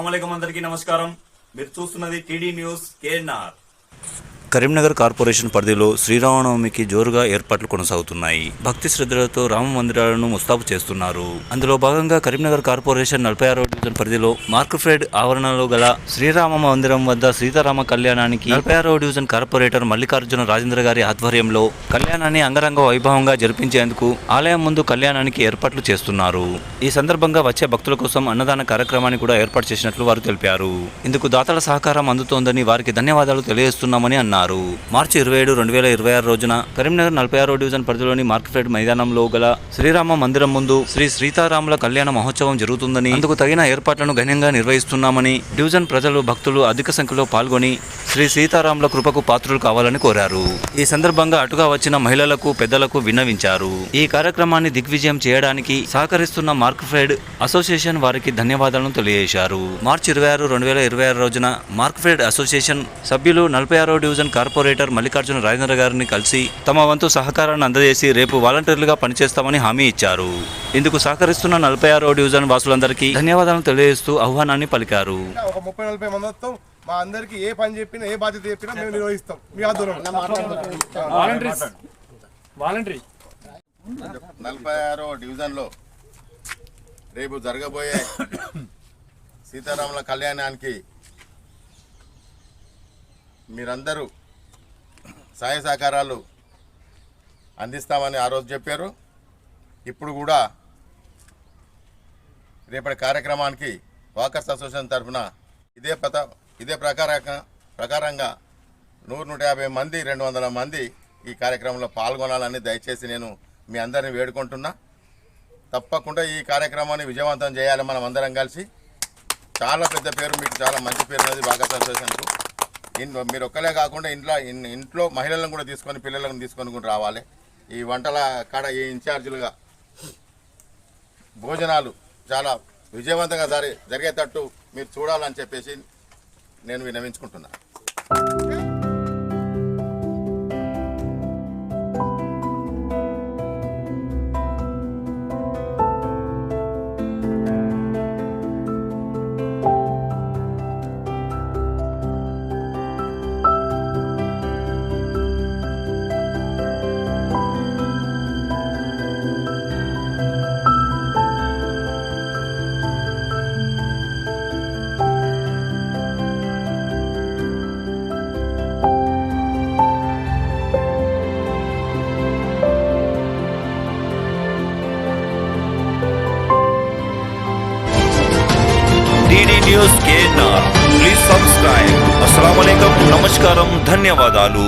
అస్సలాముఅలైకుం అందరికీ నమస్కారం. మీరు చూస్తున్నది TD news KNR. Karimnagar corporation పరిధిలో శ్రీరామనవమికి జోరుగా ఏర్పాట్లు కొనసాగుతున్నాయి. భక్తి శ్రద్ధలతో రామ మందిరాలను ముస్తాబు చేస్తున్నారు. అందులో భాగంగా కరీంనగర్ కార్పొరేషన్ 46వ డివిజన్ పరిధిలో మార్క్ఫెడ్ ఆవరణలో గల శ్రీరామ మందిరం వద్ద సీతారామ కళ్యాణానికి 46వ డివిజన్ కార్పొరేటర్ మల్లికార్జున రాజేంద్ర గారి ఆధ్వర్యంలో కళ్యాణాన్ని అంగరంగ వైభవంగా జరిపించేందుకు ఆలయం ముందు కళ్యాణానికి ఏర్పాట్లు చేస్తున్నారు. ఈ సందర్భంగా వచ్చే భక్తుల కోసం అన్నదాన కార్యక్రమాన్ని కూడా ఏర్పాటు చేసినట్లు వారు తెలిపారు. ఇందుకు దాతల సహకారం అందుతోందని వారికి ధన్యవాదాలు తెలియజేస్తున్నామని అన్నారు. మార్చి 27, 2026 రోజున కరీంనగర్ 46వ డివిజన్ పరిధిలోని మార్క్ఫెడ్ మైదానంలో గల శ్రీరామ మందిరం ముందు శ్రీ సీతారాముల కళ్యాణ మహోత్సవం జరుగుతుందని, అందుకు తగిన ఏర్పాట్లను ఘనంగా నిర్వహిస్తున్నామని, డివిజన్ ప్రజలు భక్తులు అధిక సంఖ్యలో పాల్గొని శ్రీ సీతారాముల కృపకు పాత్రులు కావాలని కోరారు. ఈ సందర్భంగా అటుగా వచ్చిన మహిళలకు, పెద్దలకు విన్నవించారు. ఈ కార్యక్రమాన్ని దిగ్విజయం చేయడానికి సహకరిస్తున్న మార్క్ఫెడ్ అసోసియేషన్ వారికి ధన్యవాదాలను తెలియజేశారు. మార్చి 26, 2026 రోజున మార్క్ఫెడ్ అసోసియేషన్ సభ్యులు 46వ డివిజన్ కార్పొరేటర్ మల్లికార్జున రాజేంద్ర గారిని కలిసి తమ వంతు సహకారాన్ని అందజేసి రేపు వాలంటీర్లుగా పనిచేస్తామని హామీ ఇచ్చారు. ఇందుకు సహకరిస్తున్న 46వ డివిజన్ వాసులందరికీ ధన్యవాదాలను తెలియజేస్తూ ఆహ్వానాన్ని పలికారు. ఒక 30-40 మంది వస్తాం. మా అందరికి ఏ పని చెప్పినా, ఏ బాధ్యత చెప్పినా మేము నిర్వహిస్తాం. మీ ఆధ్వర్యంలో 46వ డివిజన్లో రేపు జరగబోయే సీతారాముల కళ్యాణానికి మీరందరూ సహాయ సహకారాలు అందిస్తామని ఆ రోజు చెప్పారు. ఇప్పుడు కూడా రేపటి కార్యక్రమానికి వాకర్స్ అసోసియేషన్ తరఫున ఇదే ప్రకారంగా 100-150 మంది, 200 మంది ఈ కార్యక్రమంలో పాల్గొనాలని దయచేసి నేను మీ అందరిని వేడుకుంటున్నా. తప్పకుండా ఈ కార్యక్రమాన్ని విజయవంతం చేయాలి. మనం అందరం కలిసి. చాలా పెద్ద పేరు, మీకు చాలా మంచి పేరు ఉన్నది వాకర్స్ అసోసియేషన్కు. మీరు ఒక్కలే కాకుండా ఇంట్లో మహిళలను కూడా తీసుకొని, పిల్లలను తీసుకొని కూడా రావాలి. ఈ వంటల కాడ ఈ ఇన్ఛార్జీలుగా భోజనాలు చాలా విజయవంతంగా జరిగేటట్టు మీరు చూడాలని చెప్పేసి నేను విన్నవించుకుంటున్నాను. TD news KNR. Please subscribe. అస్సలాముఅలైకుం, నమస్కారం, ధన్యవాదాలు.